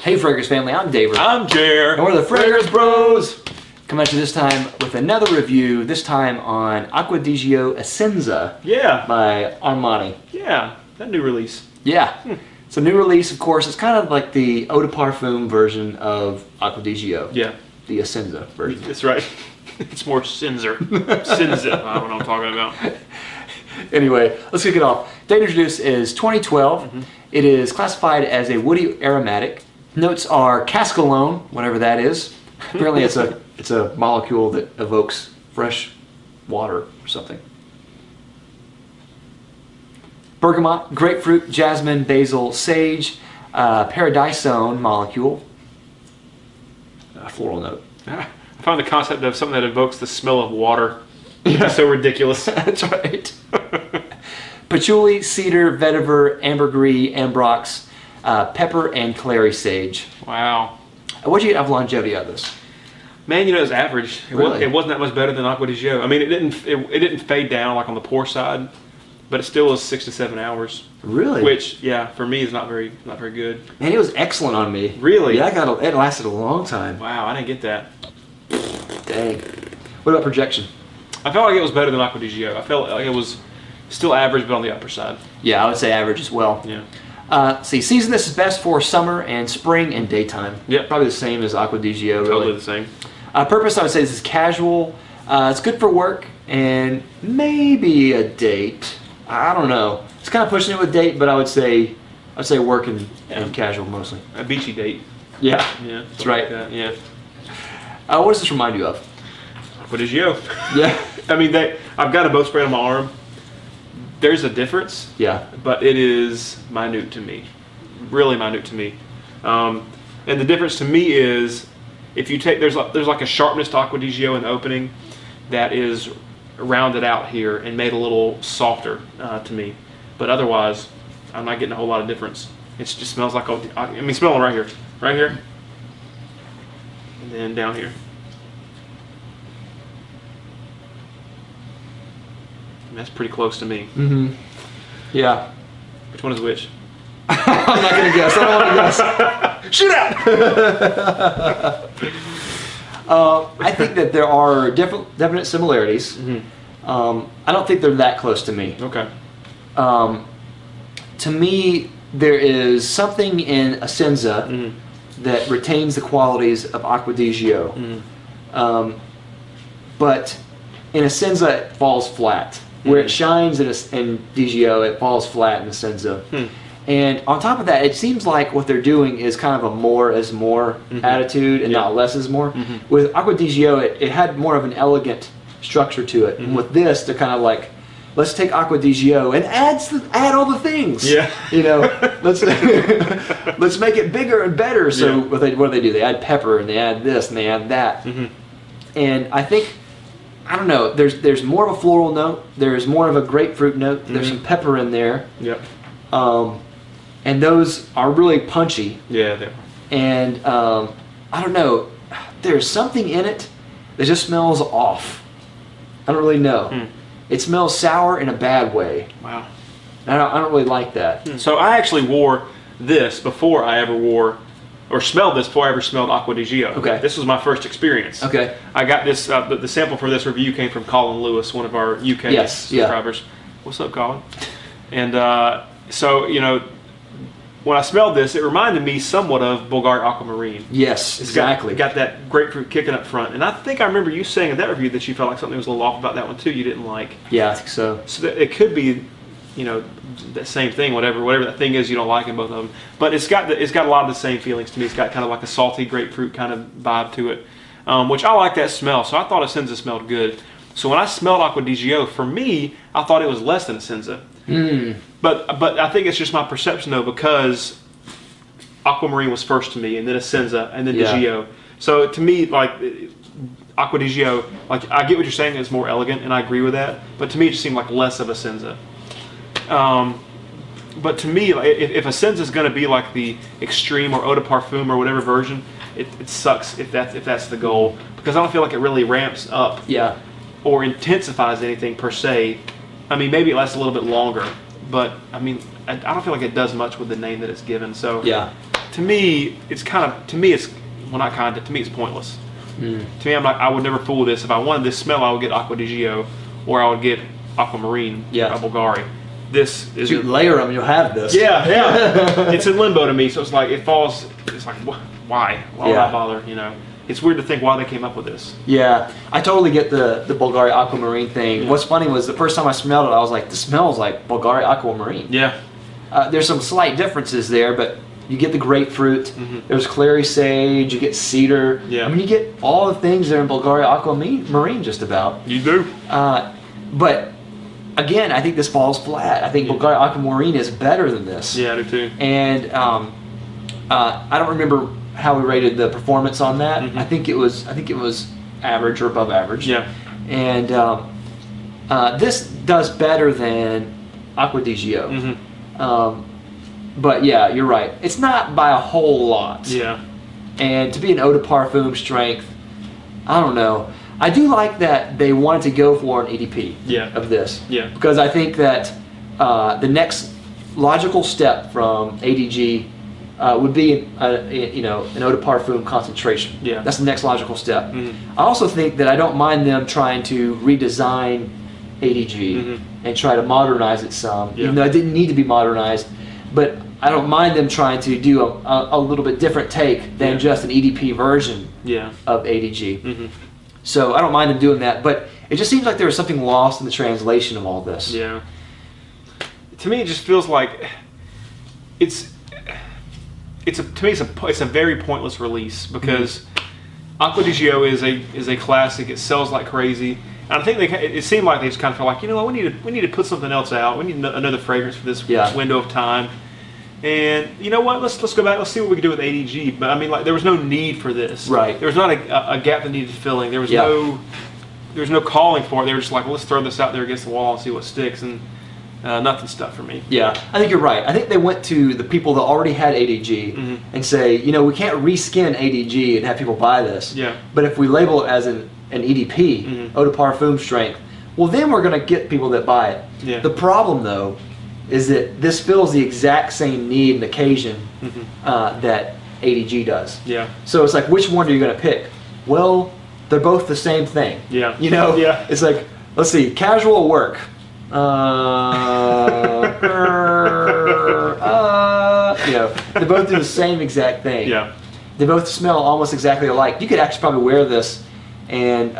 Hey Fragrance family, I'm David. I'm Jer. And we're the Fragrance Bros. Coming at you this time with another review, this time on Aqua di Gio Essenza. Yeah. By Armani. Yeah, that new release. Yeah. It's a new release, of course. It's kind of like the eau de parfum version of Aqua di Gio. Yeah. The Essenza version. That's right. It's more Sinzer. Sinza, I don't know what I'm talking about. Anyway, let's kick it off. Date introduced is 2012. It is classified as a woody aromatic. Notes are cascalone, whatever that is. Apparently it's a molecule that evokes fresh water or something. Bergamot, grapefruit, jasmine, basil, sage, paradisone molecule. Floral note. I found the concept of something that evokes the smell of water. It's so ridiculous. That's right. Patchouli, cedar, vetiver, ambergris, ambrox, pepper, and clary sage. Wow. What'd you get of longevity out of this? Man, you know, it's average. Really? It wasn't that much better than Aqua di Gio. I mean, it didn't fade down like on the poor side, but it still was 6 to 7 hours. Really? Which, yeah, for me is not very good. Man, it was excellent on me. Really? Yeah, it lasted a long time. Wow, I didn't get that. Dang. What about projection? I felt like it was better than Aqua di Gio. I felt like it was still average, but on the upper side. Yeah, I would say average as well. Yeah. See, season this is best for summer and spring and daytime. Yeah. Probably the same as Aqua di Gio, really. Totally the same. Purpose, I would say, this is casual. It's good for work and maybe a date. I don't know. It's kind of pushing it with date, but I'd say work and casual mostly. A beachy date. Yeah. Yeah. That's right. Like that. Yeah. What does this remind you of? Aqua di Gio. Yeah. I mean, I've got a both spray on my arm. There's a difference. Yeah. But it is minute to me. Really minute to me. And the difference to me is if you take there's like a sharpness to Aqua di Gio in the opening that is rounded out here and made a little softer to me. But otherwise, I'm not getting a whole lot of difference. It just smells like smell it right here, and then down here. And that's pretty close to me. Mm-hmm. Yeah. Which one is which? I'm not gonna guess. I don't want to guess. Shoot out! I think that there are definite similarities. I don't think they're that close to me. Okay. To me, there is something in Essenza that retains the qualities of Aqua di Gio. But in Essenza, it falls flat. Where it shines in di Gio, it falls flat in Essenza. And on top of that, it seems like what they're doing is kind of a more is more attitude and not less is more. With Aqua di Gio, it had more of an elegant structure to it. And with this, they're kind of like, let's take Aqua di Gio and add all the things. Yeah. You know, let's make it bigger and better. So what do they do? They add pepper and they add this and they add that. And I think, I don't know, there's more of a floral note. There's more of a grapefruit note. There's some pepper in there. Yep. And those are really punchy. Yeah, they are. And I don't know, there's something in it that just smells off. I don't really know. It smells sour in a bad way. Wow. I don't really like that. So I actually wore this before I ever wore, or smelled this before I ever smelled Aqua di Gio. Okay. This was my first experience. Okay. I got this, the sample for this review came from Colin Lewis, one of our UK subscribers. What's up, Colin? And so, you know, when I smelled this, it reminded me somewhat of BVLGARI Aquamarine. Yes, exactly. Got that grapefruit kicking up front. And I think I remember you saying in that review that you felt like something was a little off about that one too, you didn't like. Yeah, I think so. So that it could be, you know, the same thing, whatever that thing is you don't like in both of them. But it's got a lot of the same feelings to me. It's got kind of like a salty grapefruit kind of vibe to it, which I like that smell. So I thought Essenza smelled good. So when I smelled Aqua di Gio, for me, I thought it was less than Essenza. But I think it's just my perception though, because Aquamarine was first to me, and then Essenza, and then di Gio. So to me, like Aqua di Gio, like I get what you're saying, it's more elegant, and I agree with that. But to me, it just seemed like less of Essenza. But to me, if Essenza is going to be like the extreme or eau de parfum or whatever version, it sucks if that's the goal, because I don't feel like it really ramps up or intensifies anything per se. I mean, maybe it lasts a little bit longer, but I mean, I don't feel like it does much with the name that it's given. So to me, it's kind of, to me, it's, well, not kind of, to me, it's pointless. To me, I'm like, I would never fool this. If I wanted this smell, I would get Acqua di Gio, or I would get Aquamarine by BVLGARI. This is... You layer them, you'll have this. Yeah. It's in limbo to me, so it's like, it falls, it's like, why? Why would I bother, you know? It's weird to think why they came up with this. Yeah, I totally get the BVLGARI Aquamarine thing. What's funny was the first time I smelled it, I was like, this smells like BVLGARI Aquamarine. Yeah. There's some slight differences there, but you get the grapefruit, there's clary sage, you get cedar. Yeah. I mean, you get all the things that are in BVLGARI Aquamarine just about. You do. But again, I think this falls flat. I think BVLGARI Aquamarine is better than this. Yeah, I do too. And I don't remember how we rated the performance on that. I think it was average or above average. Yeah. And this does better than Aqua di Gio. But yeah, you're right. It's not by a whole lot. Yeah. And to be an eau de parfum strength, I don't know. I do like that they wanted to go for an EDP of this. Yeah. Because I think that the next logical step from ADG would be an eau de parfum concentration. Yeah. That's the next logical step. I also think that I don't mind them trying to redesign ADG and try to modernize it some, even though it didn't need to be modernized. But I don't mind them trying to do a little bit different take than just an EDP version of ADG. So I don't mind them doing that, but it just seems like there was something lost in the translation of all this. Yeah. To me, it just feels like it's a very pointless release because Acqua di Gio is a classic. It sells like crazy. And I think it seemed like they just kind of felt like, you know what, we need to put something else out. We need another fragrance for this window of time. And you know what? Let's go back. Let's see what we can do with ADG. But I mean, like, there was no need for this. Right. There was not a gap that needed filling. There was no calling for it. They were just like, well, let's throw this out there against the wall and see what sticks. And nothing stuck for me. Yeah, I think you're right. I think they went to the people that already had ADG and say, you know, we can't reskin ADG and have people buy this. Yeah. But if we label it as an EDP, eau de parfum strength, well, then we're going to get people that buy it. Yeah. The problem, though, is that this fills the exact same need and occasion that ADG does. Yeah. So it's like, which one are you going to pick? Well, they're both the same thing. Yeah. You know? Yeah. It's like, let's see, casual work. You know, they both do the same exact thing. Yeah. They both smell almost exactly alike. You could actually probably wear this, and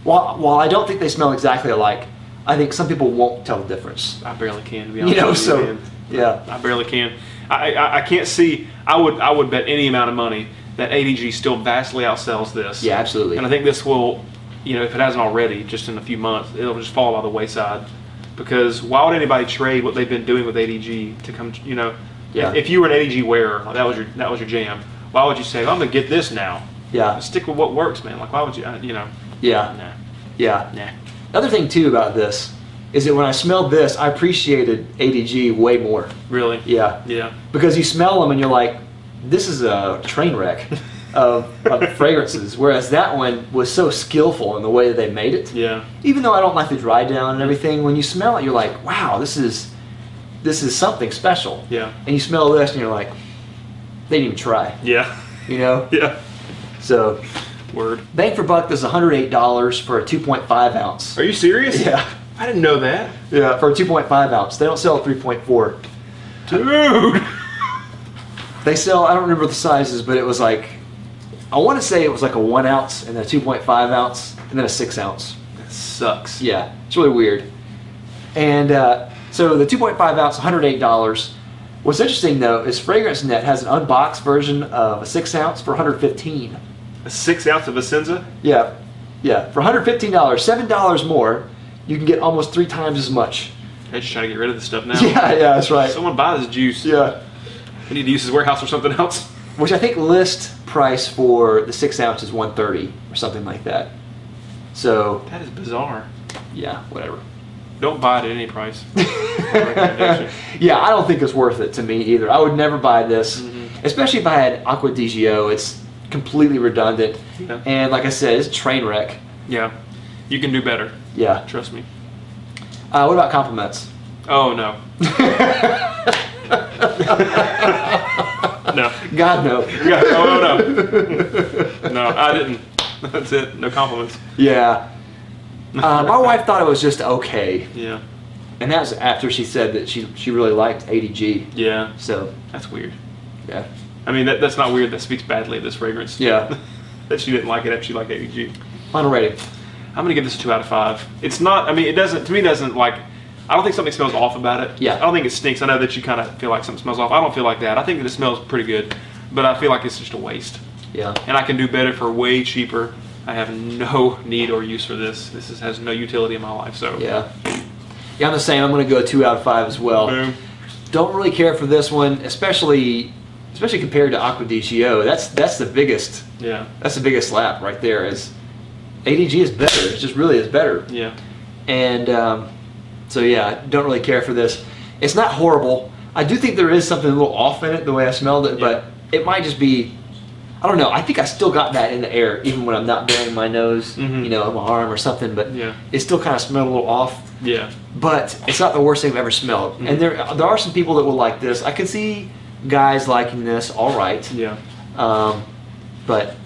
while I don't think they smell exactly alike, I think some people won't tell the difference. I barely can, to be honest. You know, with so man. yeah, I barely can. I can't see. I would bet any amount of money that ADG still vastly outsells this. yeah, absolutely. And I think this will, you know, if it hasn't already, just in a few months, it'll just fall by the wayside. Because why would anybody trade what they've been doing with ADG to come, you know, if you were an ADG wearer, like that was your jam, why would you say, I'm going to get this now? Yeah. Stick with what works, man. Like, why would you, you know? Yeah. Nah. Yeah. Nah. Other thing, too, about this is that when I smelled this, I appreciated ADG way more. Really? Yeah. Yeah. Because you smell them and you're like, this is a train wreck of fragrances, whereas that one was so skillful in the way that they made it. Yeah. Even though I don't like the dry down and everything, when you smell it, you're like, wow, this is something special. Yeah. And you smell this and you're like, they didn't even try. Yeah. You know? Yeah. So, Word. bang for buck is $108 for a 2.5 ounce. Are you serious? Yeah. I didn't know that. Yeah, for a 2.5 ounce. They don't sell a 3.4. Dude. They sell, I don't remember the sizes, but it was like, I want to say it was like a 1 ounce and then a 2.5 ounce and then a 6 ounce. That sucks. Yeah, it's really weird. And so the 2.5 ounce, $108. What's interesting though is Fragrance Net has an unboxed version of a 6 ounce for $115. A 6 ounce of Essenza? Yeah, yeah, for $115, $7 more, you can get almost 3 times as much. They're just trying to get rid of this stuff now. Yeah, that's right. Someone buy this juice. Yeah. We need to use his warehouse or something else. Which I think list price for the 6 ounce is $130 or something like that. So That is bizarre. yeah, whatever. Don't buy it at any price. Recommendation. Yeah, I don't think it's worth it to me either. I would never buy this, especially if I had Acqua di Gio. It's completely redundant, Yeah. and like I said, it's a train wreck. Yeah. You can do better. Yeah. Trust me. What about compliments? Oh, no. God, no. Yeah, oh, no. No, I didn't. That's it. No compliments. Yeah. My wife thought it was just okay. Yeah. And that was after she said that she really liked ADG. Yeah. So, That's weird. yeah. I mean, that's not weird. That speaks badly of this fragrance. Yeah. That she didn't like it after she liked ADG. Final rating. I'm gonna give this a 2 out of 5. It's not. I mean, it doesn't. To me, it doesn't like. I don't think something smells off about it. Yeah. I don't think it stinks. I know that you kind of feel like something smells off. I don't feel like that. I think that it smells pretty good, but I feel like it's just a waste. Yeah. And I can do better for way cheaper. I have no need or use for this. Has no utility in my life. So Yeah. Yeah, I'm the same. I'm going to go 2 out of 5 as well. Boom. Don't really care for this one, especially compared to Aqua di Gio. That's the biggest. Yeah. That's the biggest slap right there. Is ADG is better. It just really is better. Yeah. And so yeah, don't really care for this. It's not horrible. I do think there is something a little off in it the way I smelled it, but it might just be. I don't know. I think I still got that in the air, even when I'm not bearing my nose, Mhm. you know, on my arm or something. But Yeah. it still kind of smelled a little off. Yeah. But it's not the worst thing I've ever smelled. And there are some people that will like this. I could see guys liking this. All right. Yeah. But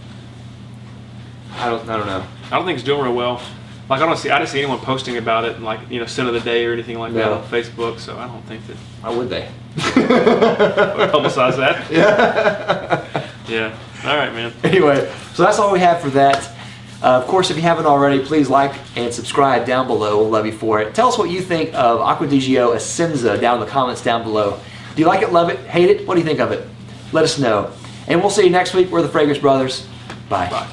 I don't know. I don't think it's doing real well. Like I didn't see anyone posting about it, like scent of the day or anything like that No. on Facebook. So I don't think that How would they? I would publicize that. Yeah. Yeah. All right, man. Anyway, so that's all we have for that. Of course, if you haven't already, please like and subscribe down below. We'll love you for it. Tell us what you think of Aqua di Gio Essenza down in the comments down below. Do you like it, love it, hate it? What do you think of it? Let us know. And we'll see you next week. We're the Fragrance Brothers. Bye. Bye.